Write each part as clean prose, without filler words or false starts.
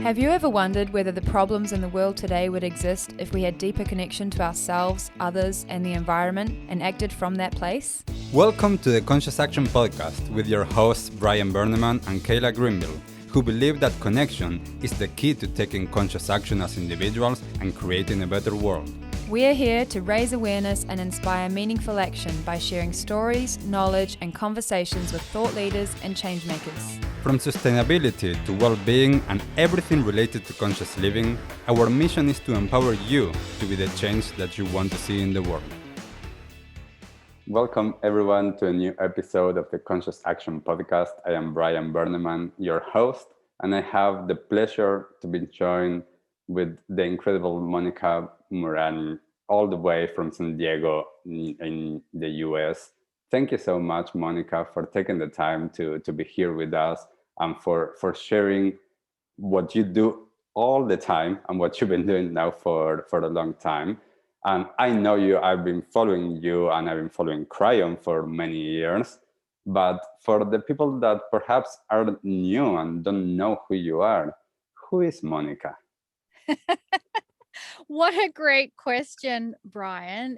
Have you ever wondered whether the problems in the world today would exist if we had deeper connection to ourselves, others, and the environment and acted from that place? Welcome to the Conscious Action Podcast with your hosts Brian Berneman and Kayla Greenville, who believe that connection is the key to taking conscious action as individuals and creating a better world. We are here to raise awareness and inspire meaningful action by sharing stories, knowledge, and conversations with thought leaders and change makers. From sustainability to well-being and everything related to conscious living, our mission is to empower you to be the change that you want to see in the world. Welcome everyone to a new episode of the Conscious Action Podcast. I am Brian Berneman, your host, and I have the pleasure to be joined with the incredible Monika Muranyi, all the way from San Diego in the US. Thank you so much, Monika, for taking the time to be here with us and for sharing what you do all the time and what you've been doing now for a long time. And I know you, I've been following you and I've been following Kryon for many years. But for the people that perhaps are new and don't know who you are, who is Monika? What a great question, Brian.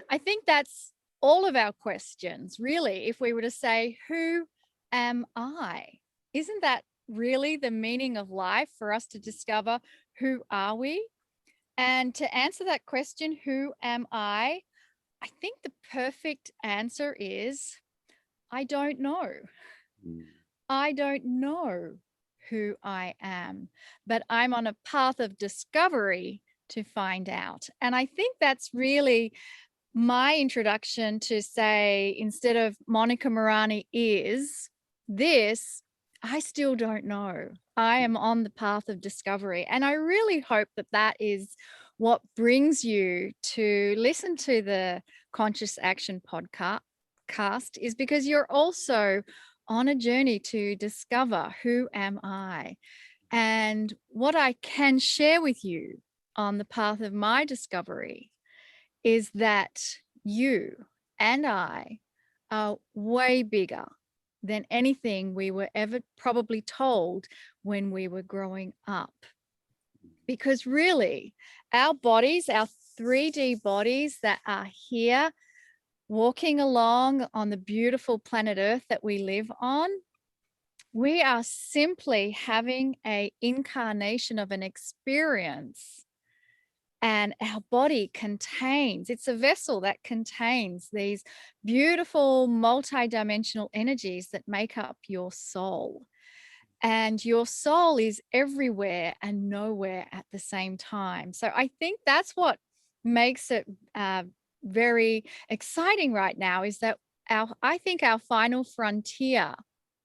I think that's all of our questions, really. If we were to say, who am I? Isn't that really the meaning of life, for us to discover who are we? And to answer that question, who am I think the perfect answer is, I don't know. I don't know who I am, but I'm on a path of discovery to find out. And I think that's really my introduction to say, instead of Monika Muranyi is this, I still don't know. I am on the path of discovery. And I really hope that that is what brings you to listen to the Conscious Action podcast, is because you're also on a journey to discover who am I. And what I can share with you on the path of my discovery is that you and I are way bigger than anything we were ever probably told when we were growing up. Because really, our bodies, our 3D bodies that are here walking along on the beautiful planet Earth that we live on, we are simply having an incarnation of an experience. And our body contains, it's a vessel that contains these beautiful multidimensional energies that make up your soul. And your soul is everywhere and nowhere at the same time. So I think that's what makes it very exciting right now, is that I think our final frontier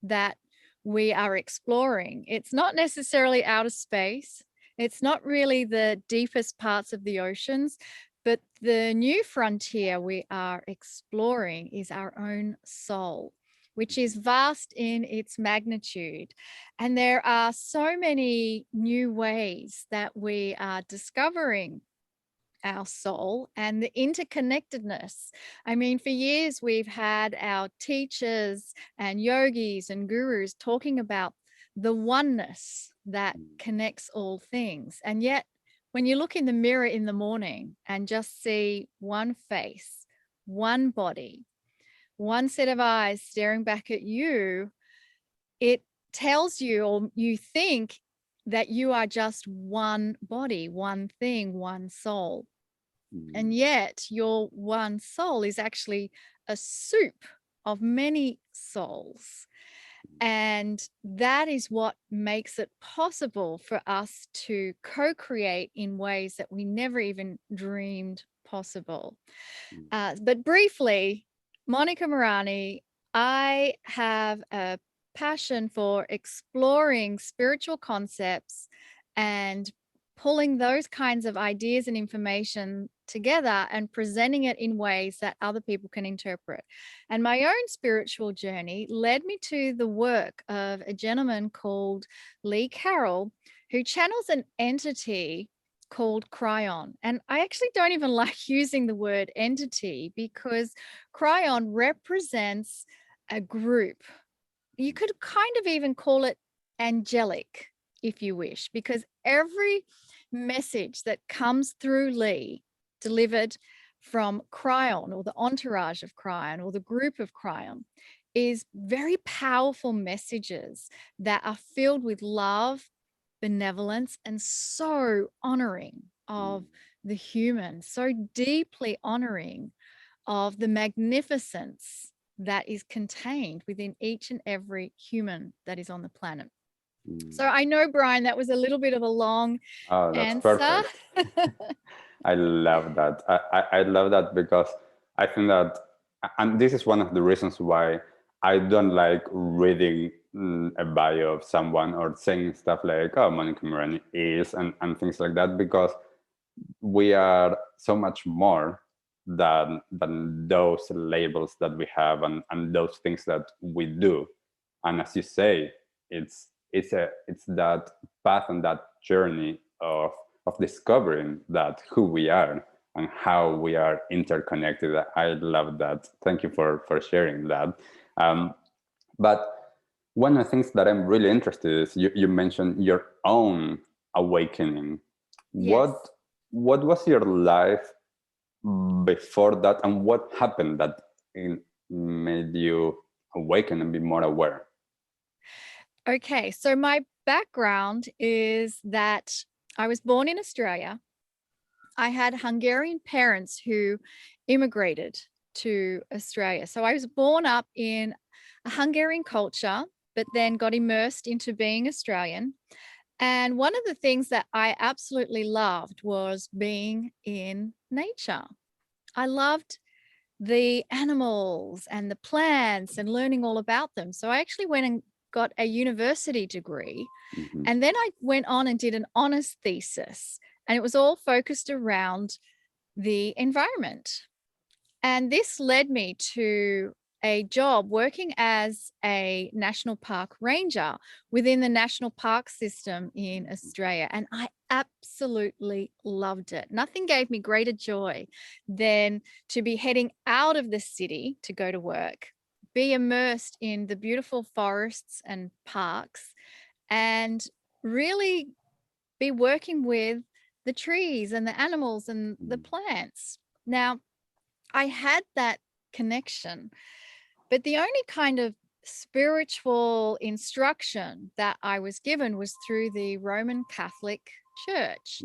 that we are exploring, it's not necessarily outer space. It's not really the deepest parts of the oceans, but the new frontier we are exploring is our own soul, which is vast in its magnitude. And there are so many new ways that we are discovering our soul and the interconnectedness. I mean, for years, we've had our teachers and yogis and gurus talking about the oneness that connects all things. And yet, when you look in the mirror in the morning and just see one face, one body, one set of eyes staring back at you, it tells you, or you think, that you are just one body, one thing, one soul. And yet your one soul is actually a soup of many souls. And that is what makes it possible for us to co-create in ways that we never even dreamed possible. But briefly, Monika Muranyi, I have a passion for exploring spiritual concepts and pulling those kinds of ideas and information together and presenting it in ways that other people can interpret. And my own spiritual journey led me to the work of a gentleman called Lee Carroll, who channels an entity called Kryon. And I actually don't even like using the word entity, because Kryon represents a group. You could kind of even call it angelic if you wish, because every message that comes through Lee, delivered from Kryon or the entourage of Kryon or the group of Kryon, is very powerful messages that are filled with love, benevolence, and so honoring of the human, so deeply honoring of the magnificence that is contained within each and every human that is on the planet. So I know, Brian, that was a little bit of a long Oh, that's answer. perfect. I love that. I love that because I think that, and this is one of the reasons why I don't like reading a bio of someone or saying stuff like, oh, Monika Muranyi is, and things like that, because we are so much more than those labels that we have and those things that we do. And as you say, it's that path and that journey of discovering that who we are and how we are interconnected. I love that. Thank you for sharing that. But one of the things that I'm really interested in is you mentioned your own awakening. Yes. What was your life before that, and what happened that made you awaken and be more aware? Okay, so my background is that I was born in Australia. I had Hungarian parents who immigrated to Australia. So I was born up in a Hungarian culture, but then got immersed into being Australian. And one of the things that I absolutely loved was being in nature. I loved the animals and the plants and learning all about them. So I actually went and got a university degree. Mm-hmm. And then I went on and did an honors thesis, and it was all focused around the environment. And this led me to a job working as a national park ranger within the national park system in Australia. And I absolutely loved it. Nothing gave me greater joy than to be heading out of the city to go to work, be immersed in the beautiful forests and parks, and really be working with the trees and the animals and the plants. Now, I had that connection, but the only kind of spiritual instruction that I was given was through the Roman Catholic Church.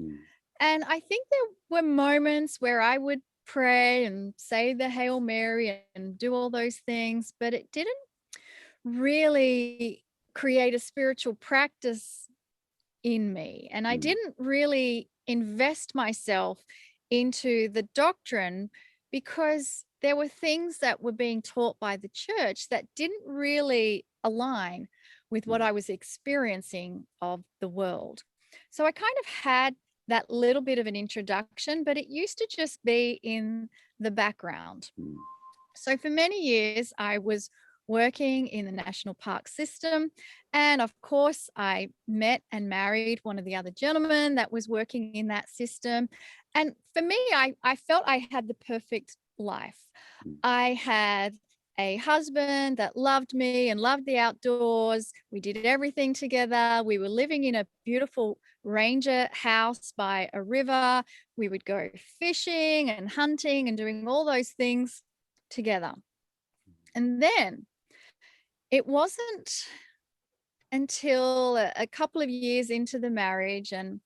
And I think there were moments where I would pray and say the Hail Mary and do all those things, but it didn't really create a spiritual practice in me. And I didn't really invest myself into the doctrine because there were things that were being taught by the church that didn't really align with what I was experiencing of the world. So I kind of had that little bit of an introduction, but it used to just be in the background. So for many years, I was working in the national park system. And of course, I met and married one of the other gentlemen that was working in that system. And for me, I felt I had the perfect life. I had a husband that loved me and loved the outdoors. We did everything together. We were living in a beautiful ranger house by a river. We would go fishing and hunting and doing all those things together. And then it wasn't until a couple of years into the marriage, and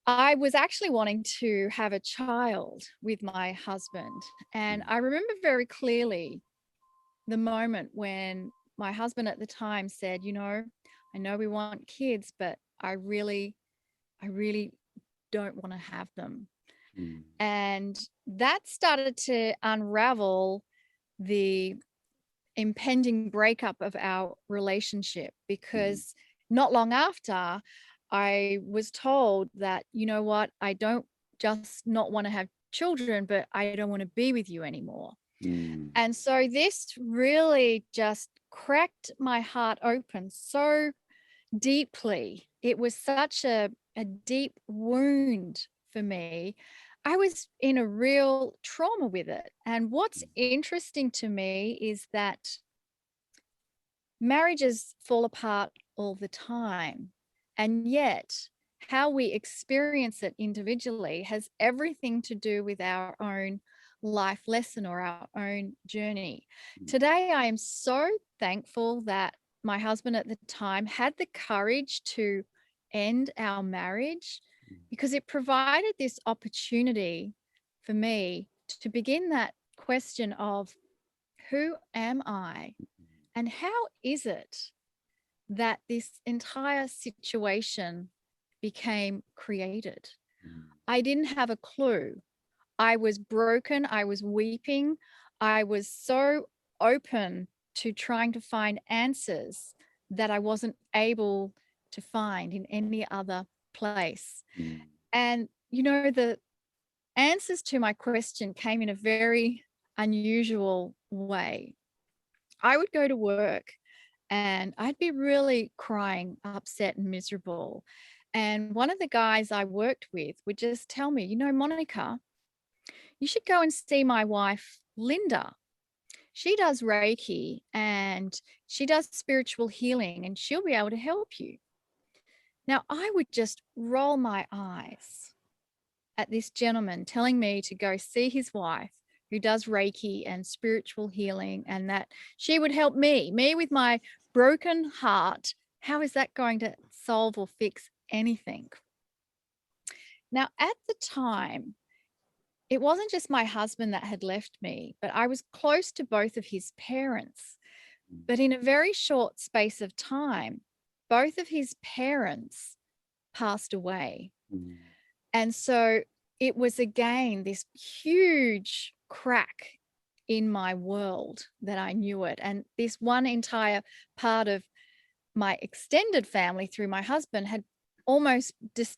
I was actually wanting to have a child with my husband. And I remember very clearly the moment when my husband at the time said, you know, I know we want kids, but I really don't want to have them. And that started to unravel the impending breakup of our relationship, because not long after, I was told that, you know what, I don't just not want to have children, but I don't want to be with you anymore. And so this really just cracked my heart open so deeply. It was such a deep wound for me. I was in a real trauma with it. And what's interesting to me is that marriages fall apart all the time. And yet, how we experience it individually has everything to do with our own life lesson or our own journey. Today, I am so thankful that my husband at the time had the courage to end our marriage, because it provided this opportunity for me to begin that question of who am I and how is it that this entire situation became created. I didn't have a clue. I was broken. I was weeping. I was so open to trying to find answers that I wasn't able to find in any other place. And, you know, the answers to my question came in a very unusual way. I would go to work and I'd be really crying, upset and miserable. And one of the guys I worked with would just tell me, you know, Monika, you should go and see my wife, Linda. She does Reiki and she does spiritual healing and she'll be able to help you. Now, I would just roll my eyes at this gentleman telling me to go see his wife who does Reiki and spiritual healing, and that she would help me with my broken heart. How is that going to solve or fix anything? Now, at the time, it wasn't just my husband that had left me, but I was close to both of his parents. But in a very short space of time, both of his parents passed away. And so it was again this huge crack in my world that I knew it. And this one entire part of my extended family through my husband had almost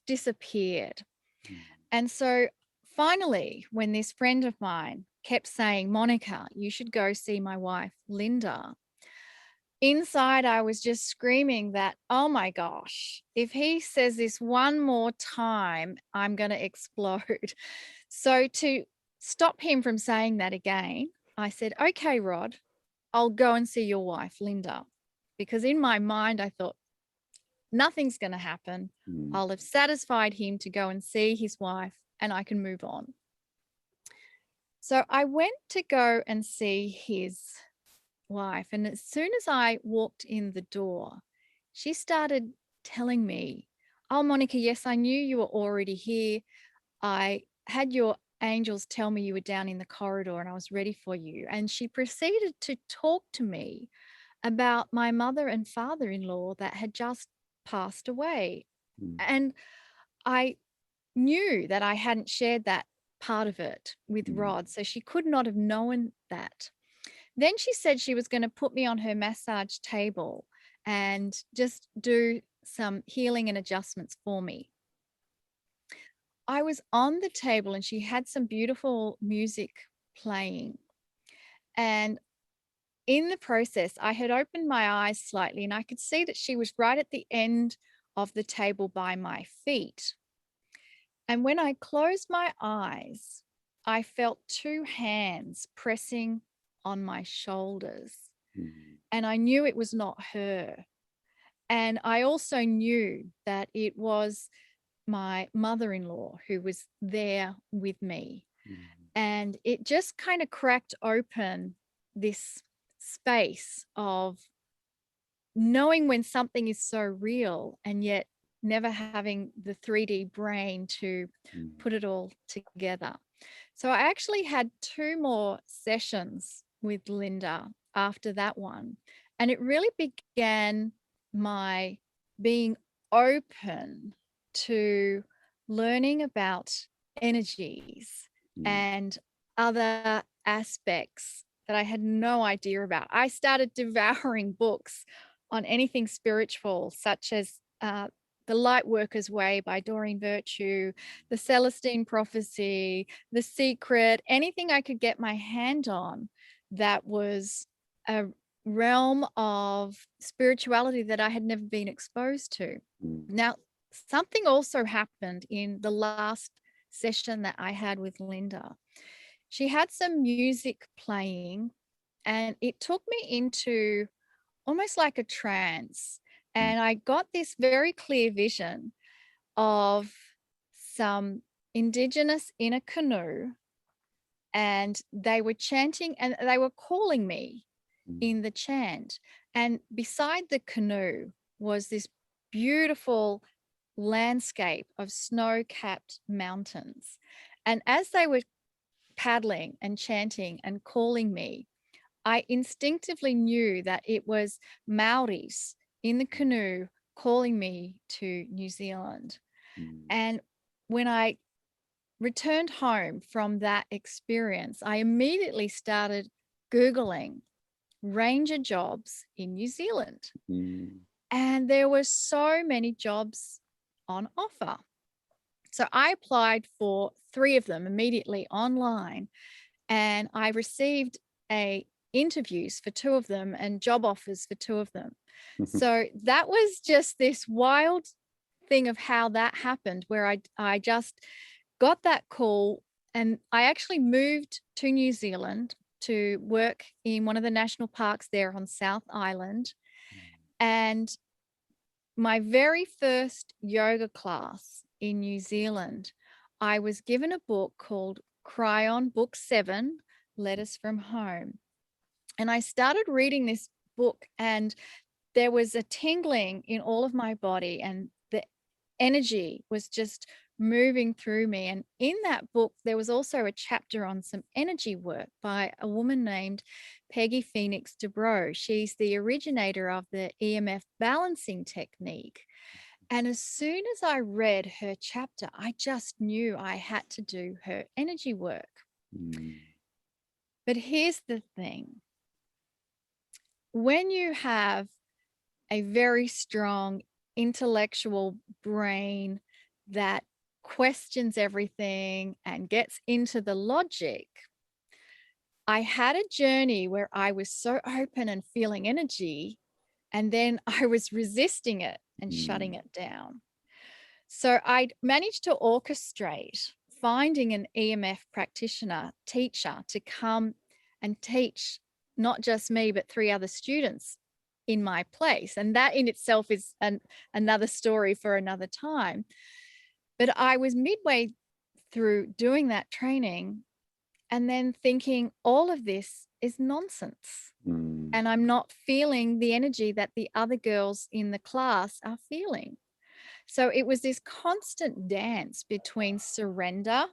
disappeared. And so finally, when this friend of mine kept saying, Monika, you should go see my wife, Linda, inside, I was just screaming that, oh my gosh, if he says this one more time, I'm going to explode. So to stop him from saying that again, I said, okay, Rod, I'll go and see your wife, Linda. Because in my mind, I thought, nothing's going to happen. I'll have satisfied him to go and see his wife and I can move on. So I went to go and see his wife. And as soon as I walked in the door, she started telling me, oh, Monika, yes, I knew you were already here. I had your angels tell me you were down in the corridor and I was ready for you. And she proceeded to talk to me about my mother and father-in-law that had just passed away. And I knew that I hadn't shared that part of it with Rod, so she could not have known that. Then she said she was going to put me on her massage table and just do some healing and adjustments for me. I was on the table and she had some beautiful music playing. And in the process, I had opened my eyes slightly and I could see that she was right at the end of the table by my feet. And when I closed my eyes, I felt two hands pressing on my shoulders. And I knew it was not her. And I also knew that it was my mother-in-law who was there with me. And it just kind of cracked open this space of knowing when something is so real and yet never having the 3D brain to put it all together. So I actually had 2 more sessions with Linda after that one. And it really began my being open to learning about energies and other aspects that I had no idea about. I started devouring books on anything spiritual, such as The Lightworker's Way by Doreen Virtue, The Celestine Prophecy, The Secret, anything I could get my hand on that was a realm of spirituality that I had never been exposed to. Now, something also happened in the last session that I had with Linda. She had some music playing and it took me into almost like a trance. And I got this very clear vision of some Indigenous in a canoe, and they were chanting and they were calling me in the chant. And beside the canoe was this beautiful landscape of snow-capped mountains. And as they were paddling and chanting and calling me, I instinctively knew that it was Maoris in the canoe calling me to New Zealand. And when I returned home from that experience, I immediately started Googling ranger jobs in New Zealand. And there were so many jobs on offer. So I applied for 3 of them immediately online, and I received interviews for 2 of them and job offers for 2 of them. So that was just this wild thing of how that happened, where I just got that call, and I actually moved to New Zealand to work in one of the national parks there on South Island. And my very first yoga class in New Zealand, I was given a book called Kryon, Book 7, Letters from Home. And I started reading this book, and there was a tingling in all of my body, and the energy was just moving through me. And in that book, there was also a chapter on some energy work by a woman named Peggy Phoenix Dubrow. She's the originator of the EMF balancing technique. And as soon as I read her chapter, I just knew I had to do her energy work. But here's the thing. When you have a very strong intellectual brain that questions everything and gets into the logic, I had a journey where I was so open and feeling energy, and then I was resisting it and shutting it down. So I managed to orchestrate finding an EMF practitioner, teacher, to come and teach not just me, but 3 other students in my place. And that in itself is another story for another time. But I was midway through doing that training and then thinking all of this is nonsense. And I'm not feeling the energy that the other girls in the class are feeling. So it was this constant dance between surrender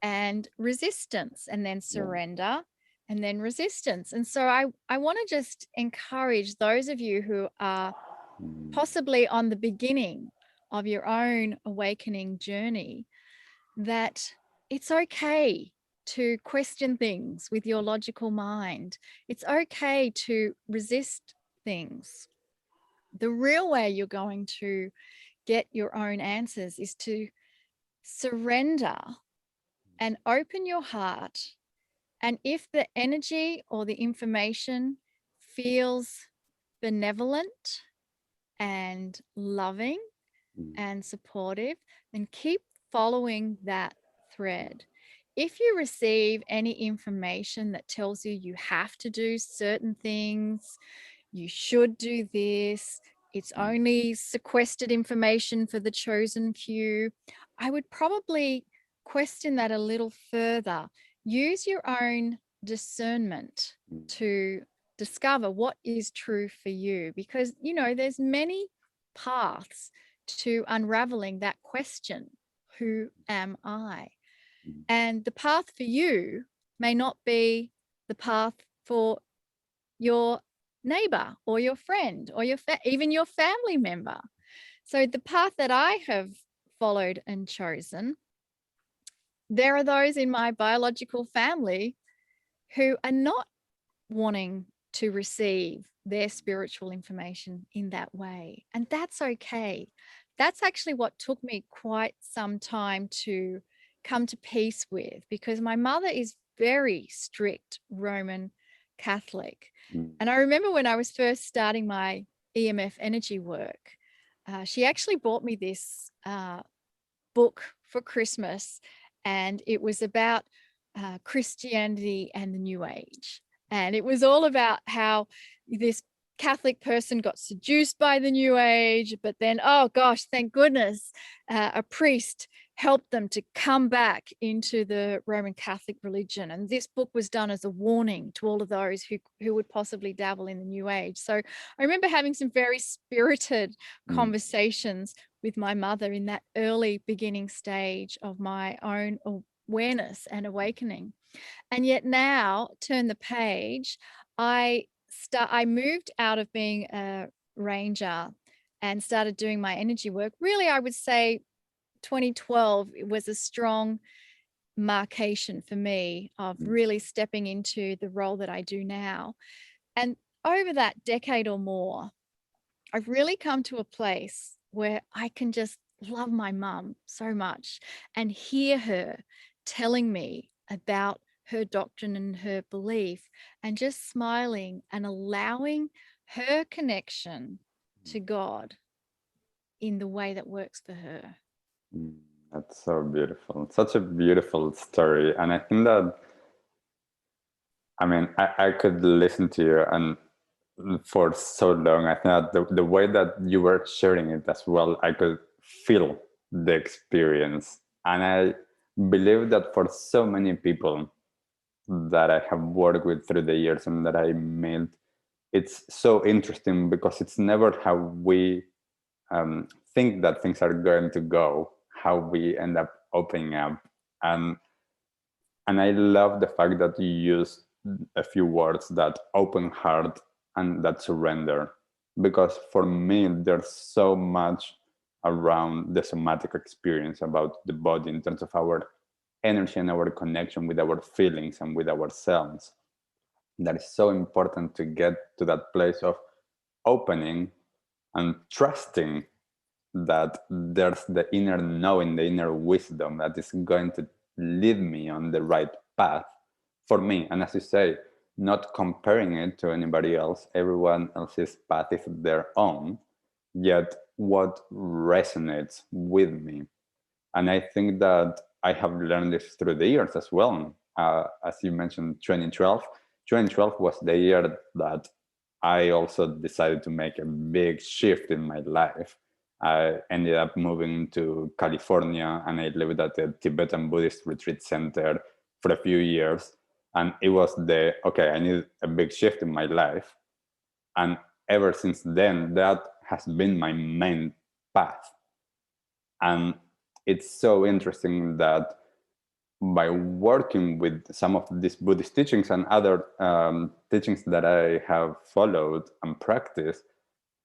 and resistance, and then surrender and then resistance. And so I want to just encourage those of you who are possibly on the beginning of your own awakening journey, that it's okay to question things with your logical mind. It's okay to resist things. The real way you're going to get your own answers is to surrender and open your heart. And if the energy or the information feels benevolent and loving and supportive, then keep following that thread. If you receive any information that tells you you have to do certain things, you should do this, it's only sequestered information for the chosen few, I would probably question that a little further. Use your own discernment to discover what is true for you, because, you know, there's many paths to unraveling that question, who am I? And the path for you may not be the path for your neighbor or your friend or even your family member. So the path that I have followed and chosen, there are those in my biological family who are not wanting to receive their spiritual information in that way. And that's okay. That's actually what took me quite some time to come to peace with, because my mother is very strict Roman Catholic. And I remember when I was first starting my EMF energy work, she actually bought me this book for Christmas, and it was about Christianity and the New Age. And it was all about how this Catholic person got seduced by the New Age, but then, oh gosh, thank goodness, a priest helped them to come back into the Roman Catholic religion. And this book was done as a warning to all of those who would possibly dabble in the New Age. So I remember having some very spirited conversations with my mother in that early beginning stage of my own awareness and awakening. And yet now, turn the page, I moved out of being a ranger and started doing my energy work. Really, I would say 2012 was a strong markation for me of really stepping into the role that I do now. And over that decade or more, I've really come to a place where I can just love my mum so much and hear her telling me about her doctrine and her belief, and just smiling and allowing her connection to God in the way that works for her. That's so beautiful. Such a beautiful story. And I think that, I mean, I could listen to you and for so long. I think that the way that you were sharing it as well, I could feel the experience. And I believe that for so many people that I have worked with through the years and that I met, it's so interesting because it's never how we think that things are going to go, how we end up opening up. And I love the fact that you use a few words, that open heart and that surrender, because for me, there's so much around the somatic experience about the body in terms of our energy and our connection with our feelings and with ourselves. That is so important to get to that place of opening and trusting that there's the inner knowing, the inner wisdom that is going to lead me on the right path for me. And as you say, not comparing it to anybody else. Everyone else's path is their own, yet what resonates with me. And I think that I have learned this through the years as well. As you mentioned, 2012. 2012 was the year that I also decided to make a big shift in my life. I ended up moving to California, and I lived at the Tibetan Buddhist retreat center for a few years. And it was okay, I need a big shift in my life. And ever since then, that has been my main path. And it's so interesting that by working with some of these Buddhist teachings and other teachings that I have followed and practiced,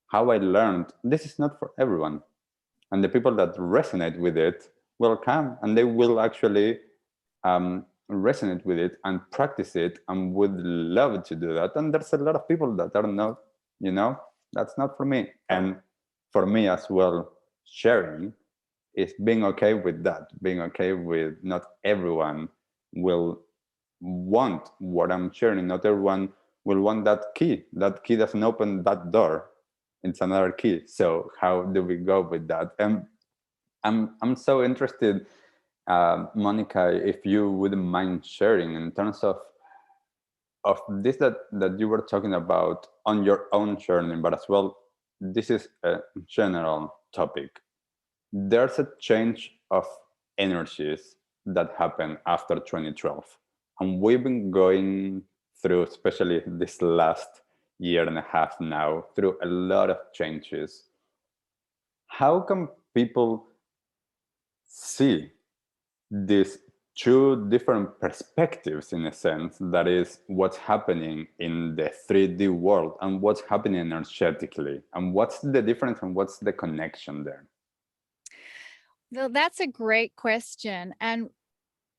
how I learned this is not for everyone. And the people that resonate with it will come and they will actually resonate with it and practice it and would love to do that. And there's a lot of people that are not, that's not for me. And for me as well, sharing is being okay with that, being okay with not everyone will want what I'm sharing. Not everyone will want that key. That key doesn't open that door. It's another key. So how do we go with that? And I'm so interested, Monika, if you wouldn't mind sharing in terms of this that you were talking about on your own journey, but as well, this is a general topic. There's a change of energies that happened after 2012. And we've been going through, especially this last year and a half now, through a lot of changes. How can people see these two different perspectives, in a sense, that is what's happening in the 3D world and what's happening energetically? And what's the difference and what's the connection there? Well, that's a great question. And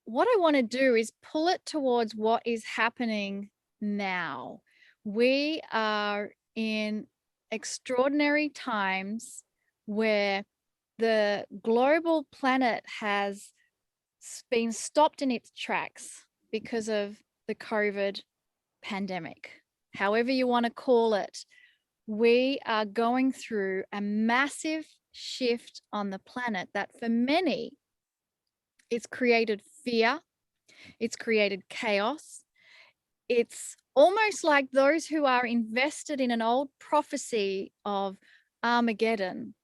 what I want to do is pull it towards what is happening now. We are in extraordinary times where the global planet has been stopped in its tracks because of the COVID pandemic. However you want to call it, we are going through a massive shift on the planet that for many, it's created fear, it's created chaos, it's almost like those who are invested in an old prophecy of Armageddon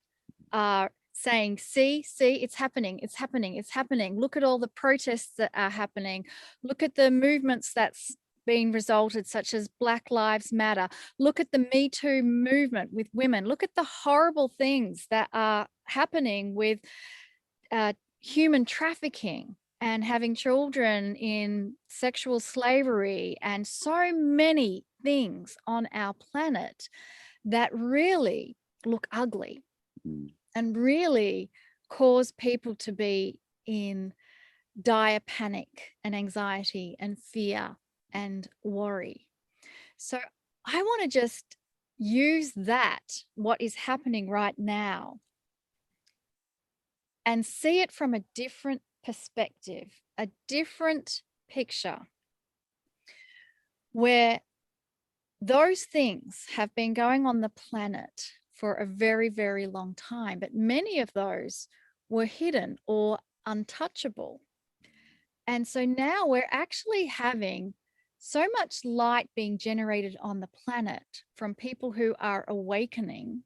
are saying, see, it's happening, it's happening, it's happening. Look at all the protests that are happening. Look at the movements that's been resulted, such as Black Lives Matter. Look at the Me Too movement with women. Look at the horrible things that are happening with human trafficking and having children in sexual slavery, and so many things on our planet that really look ugly and really cause people to be in dire panic and anxiety and fear and worry. So I want to just use that, what is happening right now, and see it from a different perspective, a different picture, where those things have been going on the planet for a very, very long time, but many of those were hidden or untouchable. And so now we're actually having so much light being generated on the planet from people who are awakening.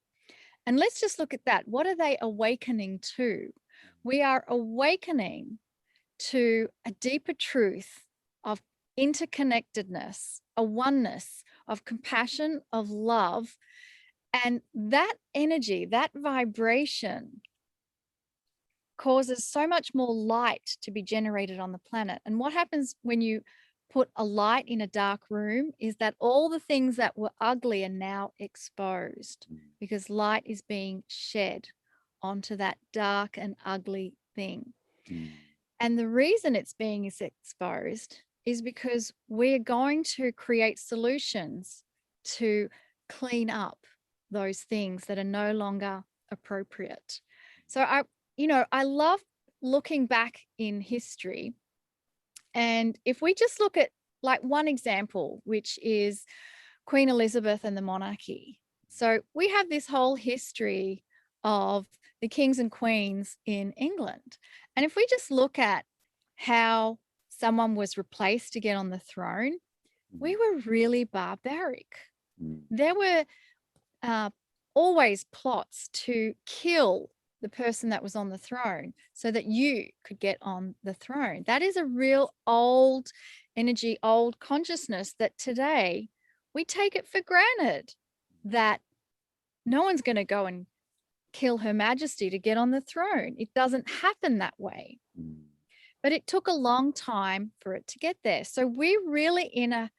And let's just look at that. What are they awakening to? We are awakening to a deeper truth of interconnectedness, a oneness of compassion, of love. And that energy, that vibration causes so much more light to be generated on the planet. And what happens when you put a light in a dark room is that all the things that were ugly are now exposed, because light is being shed onto that dark and ugly thing. And the reason it's being exposed is because we're going to create solutions to clean up those things that are no longer appropriate. So I love looking back in history. And if we just look at like one example, which is Queen Elizabeth and the monarchy. So we have this whole history of the kings and queens in England. And if we just look at how someone was replaced to get on the throne, we were really barbaric. There were always plots to kill the person that was on the throne so that you could get on the throne. That is a real old energy, old consciousness that today we take it for granted that no one's going to go and kill Her Majesty to get on the throne. It doesn't happen that way. But it took a long time for it to get there. So we're really in a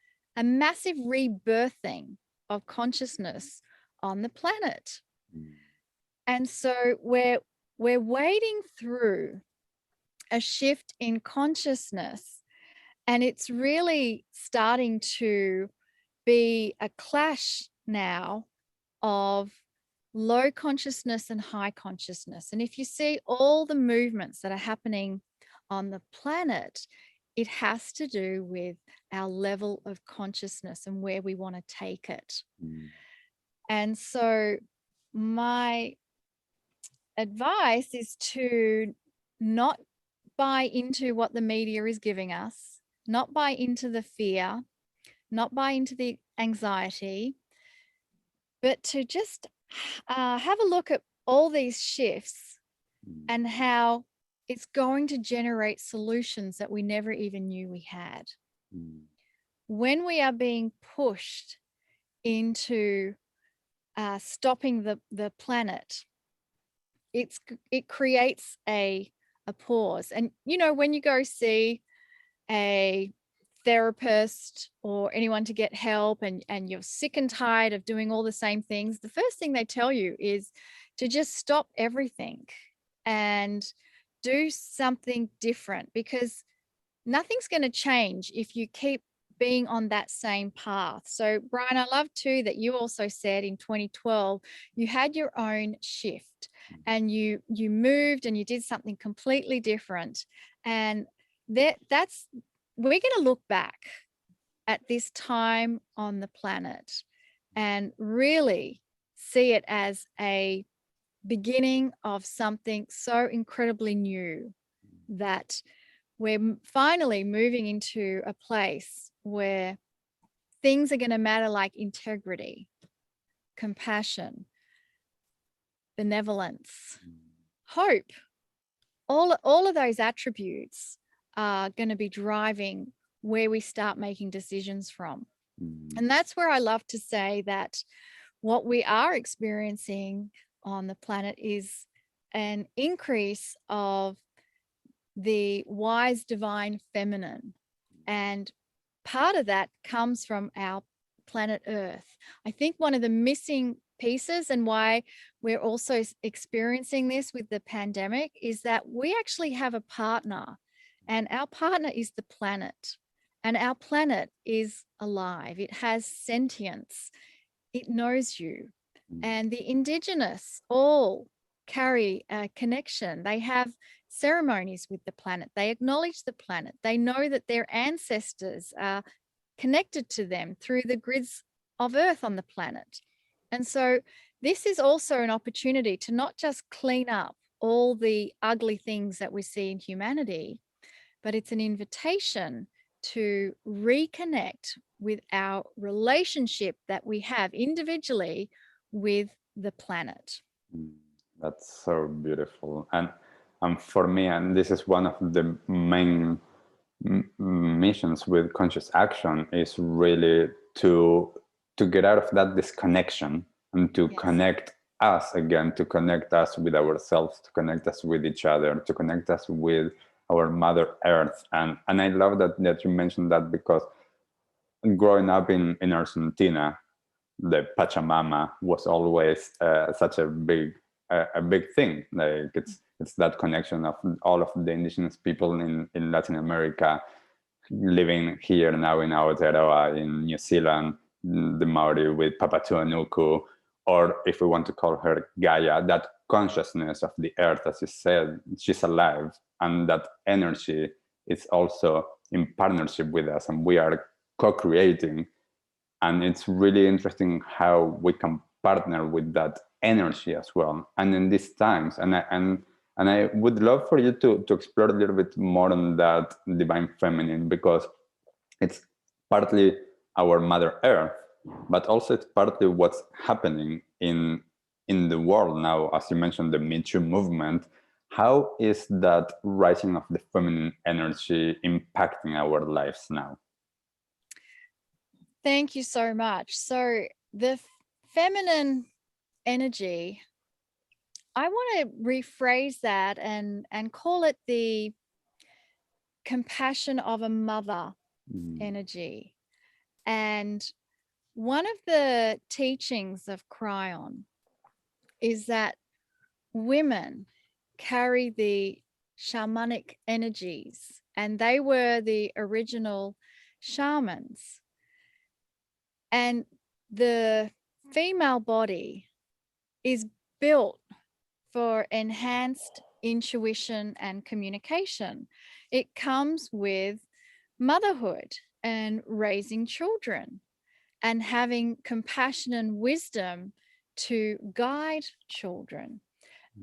massive rebirthing of consciousness on the planet. And so we're wading through a shift in consciousness, and it's really starting to be a clash now of low consciousness and high consciousness. And if you see all the movements that are happening on the planet, it has to do with our level of consciousness and where we want to take it. And so my advice is to not buy into what the media is giving us, not buy into the fear, not buy into the anxiety, but to just have a look at all these shifts and how it's going to generate solutions that we never even knew we had. When we are being pushed into stopping the planet, it creates a pause. And when you go see a therapist or anyone to get help, and you're sick and tired of doing all the same things, the first thing they tell you is to just stop everything and do something different, because nothing's going to change if you keep being on that same path. So Brian, I love too that you also said in 2012 you had your own shift and you moved and you did something completely different. And we're going to look back at this time on the planet and really see it as a beginning of something so incredibly new, that we're finally moving into a place where things are going to matter, like integrity, compassion, benevolence, hope. All of those attributes are going to be driving where we start making decisions from. And that's where I love to say that what we are experiencing on the planet is an increase of the wise divine feminine. And part of that comes from our planet Earth. I think one of the missing pieces, and why we're also experiencing this with the pandemic, is that we actually have a partner, and our partner is the planet. And our planet is alive. It has sentience. It knows you. And the indigenous all carry a connection. They have ceremonies with the planet. They acknowledge the planet. They know that their ancestors are connected to them through the grids of Earth on the planet. And so this is also an opportunity to not just clean up all the ugly things that we see in humanity, but it's an invitation to reconnect with our relationship that we have individually with the planet. That's so beautiful. And for me, and this is one of the main missions with conscious action, is really to get out of that disconnection and to connect us again, to connect us with ourselves, to connect us with each other, to connect us with our Mother Earth. And I love that you mentioned that, because growing up in Argentina, the Pachamama was always such a big thing. Like it's that connection of all of the indigenous people in Latin America living here now in Aotearoa in New Zealand, the Maori with Papatuanuku, or if we want to call her Gaia, that consciousness of the earth, as you said, she's alive, and that energy is also in partnership with us, and we are co-creating. And it's really interesting how we can partner with that energy as well. And in these times, and I would love for you to explore a little bit more on that divine feminine, because it's partly our Mother Earth, but also it's partly what's happening in the world now. As you mentioned, the Me Too movement. How is that rising of the feminine energy impacting our lives now? Thank you so much. So the feminine energy, I want to rephrase that and call it the compassion of a mother energy. And one of the teachings of Kryon is that women carry the shamanic energies, and they were the original shamans. And the female body is built for enhanced intuition and communication. It comes with motherhood and raising children and having compassion and wisdom to guide children.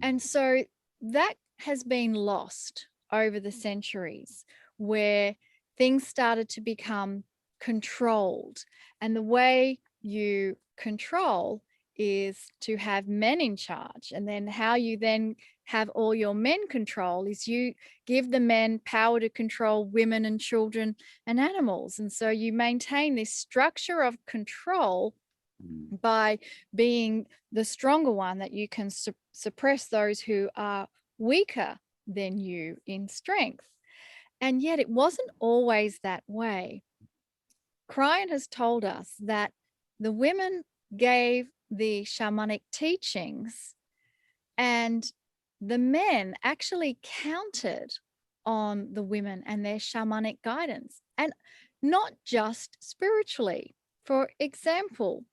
And so that has been lost over the centuries, where things started to become controlled. And the way you control is to have men in charge. And then how you then have all your men control is you give the men power to control women and children and animals. And so you maintain this structure of control by being the stronger one, that you can suppress those who are weaker than you in strength. And yet it wasn't always that way. Kryon has told us that the women gave the shamanic teachings, and the men actually counted on the women and their shamanic guidance, and not just spiritually. For example,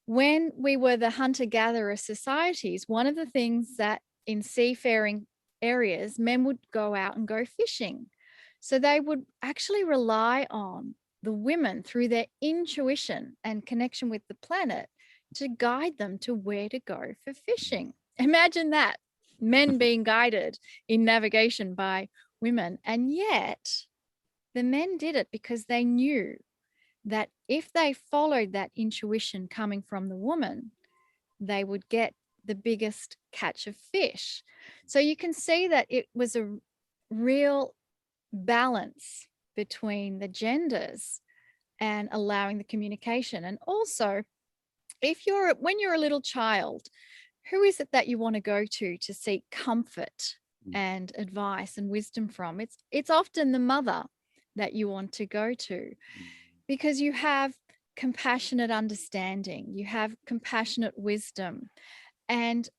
when we were the hunter-gatherer societies, one of the things that in seafaring areas, men would go out and go fishing. So they would actually rely on the women through their intuition and connection with the planet to guide them to where to go for fishing. Imagine that, men being guided in navigation by women. And yet the men did it because they knew that if they followed that intuition coming from the woman, they would get the biggest catch of fish. So you can see that it was a real balance between the genders and allowing the communication. And also, when you're a little child, who is it that you want to go to seek comfort and advice and wisdom from? It's often the mother that you want to go to, because you have compassionate understanding, you have compassionate wisdom. And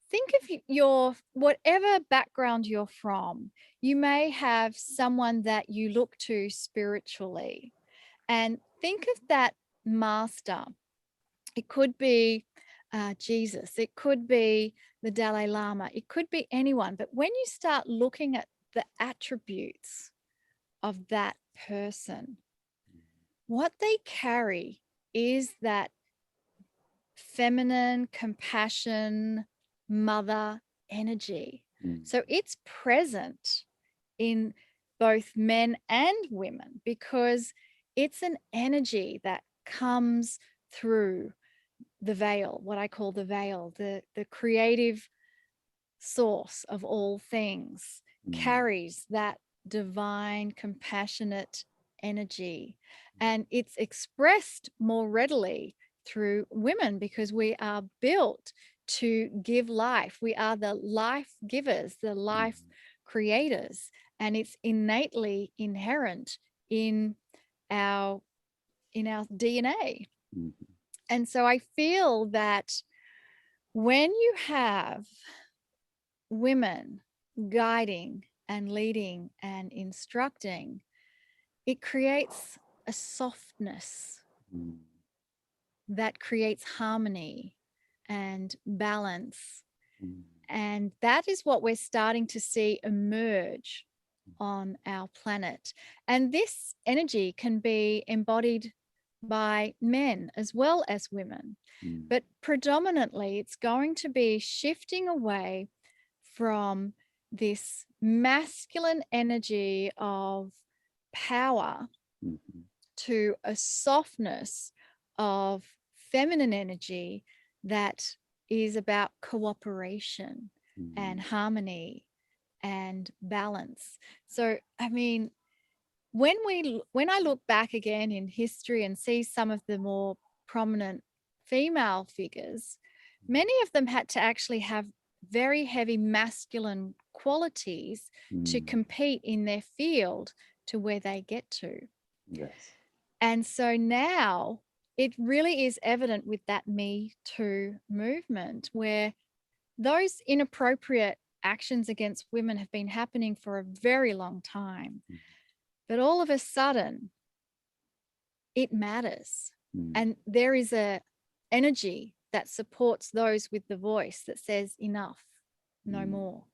think of your, whatever background you're from, you may have someone that you look to spiritually, and think of that master. It could be Jesus, it could be the Dalai Lama, it could be anyone. But when you start looking at the attributes of that person, what they carry is that feminine, compassion, mother energy. So it's present in both men and women, because it's an energy that comes through the veil, what I call the veil, the creative source of all things, carries that divine, compassionate energy. And it's expressed more readily through women, because we are built to give life. We are the life givers, the life creators, and it's innately inherent in our DNA. And so I feel that when you have women guiding and leading and instructing, it creates a softness that creates harmony and balance. And that is what we're starting to see emerge on our planet. And this energy can be embodied by men as well as women. But predominantly, it's going to be shifting away from this masculine energy of power to a softness of feminine energy that is about cooperation and harmony and balance. So, I mean, when I look back again in history and see some of the more prominent female figures, many of them had to actually have very heavy masculine qualities to compete in their field to where they get to. Yes. And so now it really is evident with that Me Too movement, where those inappropriate actions against women have been happening for a very long time. But all of a sudden, it matters. And there is a energy that supports those with the voice that says enough, no more.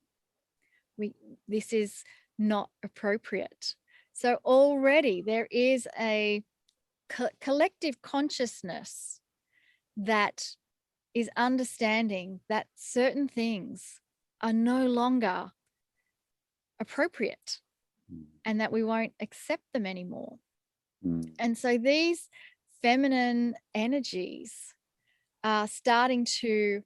This is not appropriate. So already there is a collective consciousness that is understanding that certain things are no longer appropriate and that we won't accept them anymore. And so these feminine energies are starting to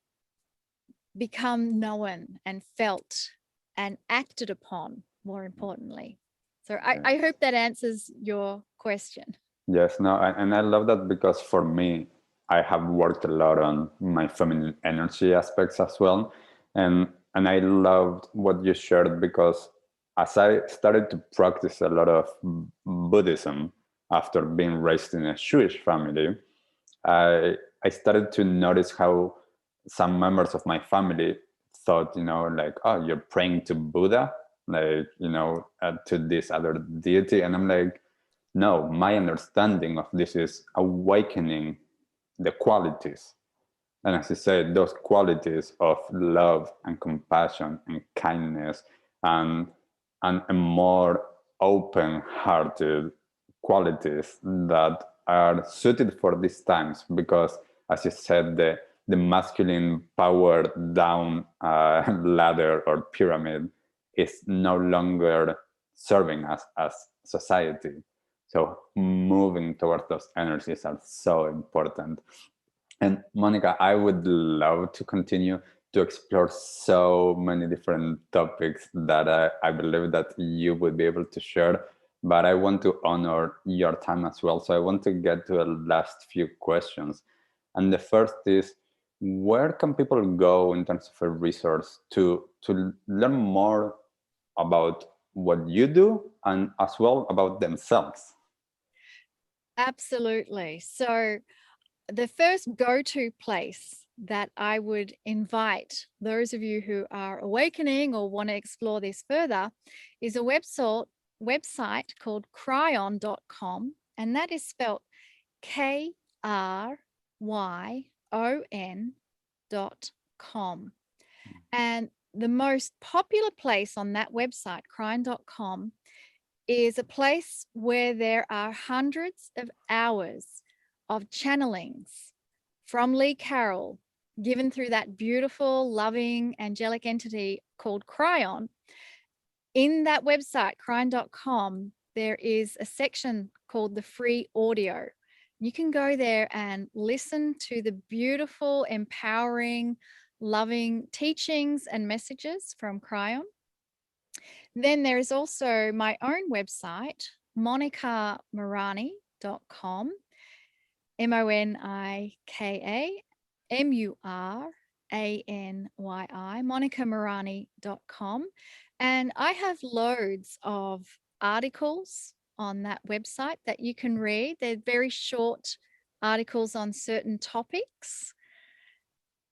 become known and felt and acted upon, more importantly. So I hope that answers your question. Yes, no, and I love that, because for me, I have worked a lot on my feminine energy aspects as well. And I loved what you shared, because as I started to practice a lot of Buddhism after being raised in a Jewish family, I started to notice how some members of my family thought, like, oh, you're praying to Buddha, like, to this other deity. And I'm like, no, my understanding of this is awakening the qualities. And as I said, those qualities of love and compassion and kindness and more open-hearted qualities that are suited for these times, because, as you said, the masculine power down ladder or pyramid is no longer serving us as society. So moving towards those energies are so important. And Monika, I would love to continue to explore so many different topics that I believe that you would be able to share, but I want to honor your time as well. So I want to get to the last few questions. And the first is, where can people go in terms of a resource to learn more about what you do and as well about themselves? Absolutely. So the first go-to place that I would invite those of you who are awakening or want to explore this further is a website called Kryon.com, and that is spelled Kryon.com. And the most popular place on that website, Kryon.com, is a place where there are hundreds of hours of channelings from Lee Carroll given through that beautiful, loving, angelic entity called Kryon. In that website, Kryon.com, there is a section called the free audio. You can go there and listen to the beautiful, empowering, loving teachings and messages from Kryon. Then there is also my own website, Monika Muranyi.com, MONIKAMURANYI, MonikaMuranyi.com. And I have loads of articles on that website that you can read. They're very short articles on certain topics.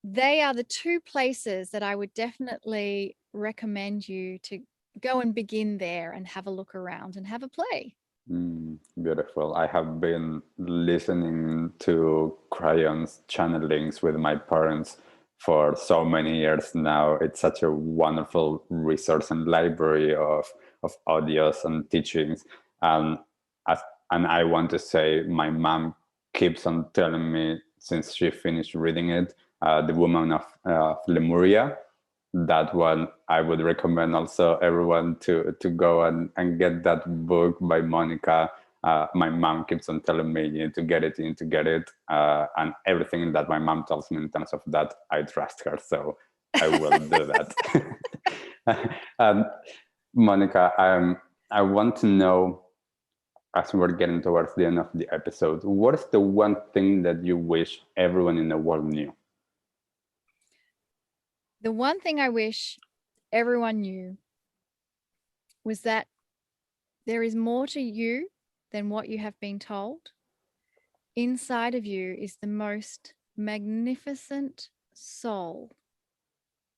They are the two places that I would definitely recommend you to go and begin there and have a look around and have a play. Beautiful. I have been listening to Cryon's channelings with my parents for so many years now. It's such a wonderful resource and library of audios and teachings. And I want to say my mom keeps on telling me since she finished reading it, The Woman of Lemuria. That one I would recommend also everyone to go and get that book by Monika. My mom keeps on telling me you need to get it, and everything that my mom tells me in terms of that, I trust her, so I will do that. Monika, I want to know, as we're getting towards the end of the episode, what is the one thing that you wish everyone in the world knew? The one thing I wish everyone knew was that there is more to you than what you have been told. Inside of you is the most magnificent soul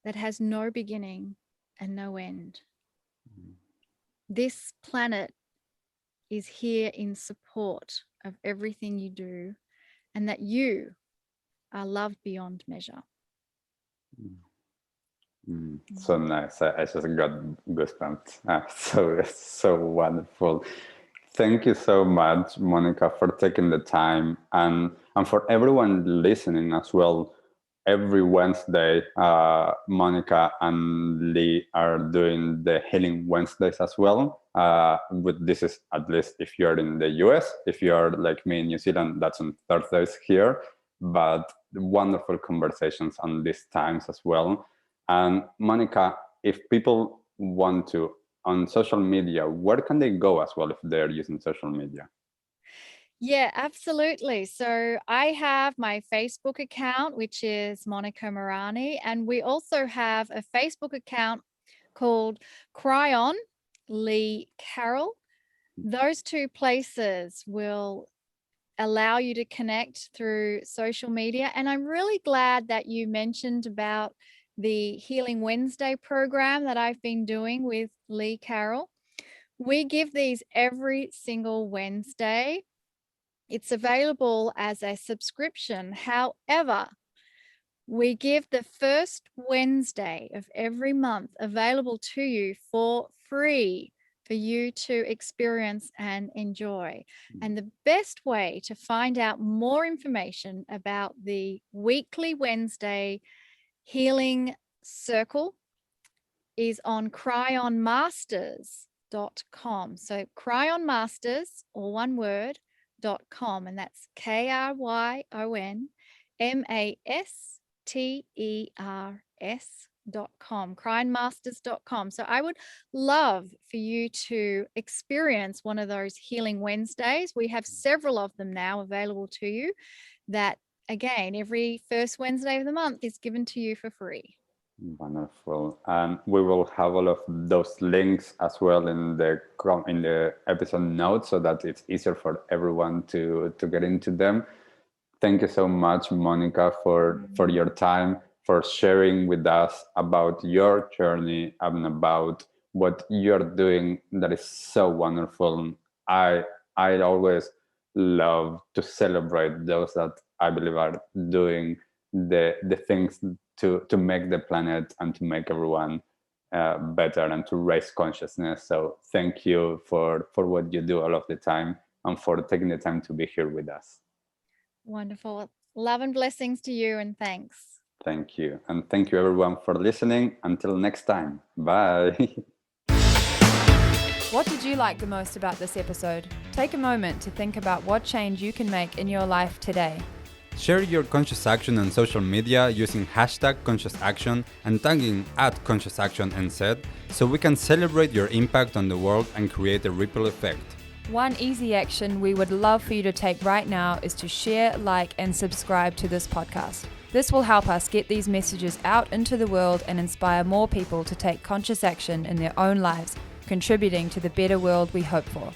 that has no beginning and no end. This planet is here in support of everything you do, and that you are loved beyond measure. So nice. I just got goosebumps. So wonderful. Thank you so much, Monika, for taking the time, and for everyone listening as well. Every Wednesday, Monika and Lee are doing the Healing Wednesdays as well. This is at least if you're in the US. If you're like me in New Zealand, that's on Thursdays here. But wonderful conversations on these times as well. And Monika, if people want to, on social media, where can they go as well if they're using social media? Yeah, absolutely. So I have my Facebook account, which is Monika Muranyi, and we also have a Facebook account called Kryon Lee Carroll. Those two places will allow you to connect through social media. And I'm really glad that you mentioned about the Healing Wednesday program that I've been doing with Lee Carroll. We give these every single Wednesday. It's available as a subscription. However, we give the first Wednesday of every month available to you for free for you to experience and enjoy. And the best way to find out more information about the weekly Wednesday healing circle is on Kryon Masters So Kryonmasters, or one word, .com, and that's KryonMasters.com, Kryonmasters.com. So I would love for you to experience one of those Healing Wednesdays. We have several of them now available to you that, again, every first Wednesday of the month is given to you for free. Wonderful. And we will have all of those links as well in the episode notes so that it's easier for everyone to get into them. Thank you so much, Monika, for your time, for sharing with us about your journey and about what you're doing. That is so wonderful. I always love to celebrate those that I believe are doing the things to make the planet and to make everyone better and to raise consciousness. So thank you for what you do all of the time and for taking the time to be here with us. Wonderful. Love and blessings to you, and thanks. Thank you. And thank you everyone for listening. Until next time. Bye. What did you like the most about this episode? Take a moment to think about what change you can make in your life today. Share your conscious action on social media using #ConsciousAction and tagging @ConsciousActionNZ so we can celebrate your impact on the world and create a ripple effect. One easy action we would love for you to take right now is to share, like, and subscribe to this podcast. This will help us get these messages out into the world and inspire more people to take conscious action in their own lives, contributing to the better world we hope for.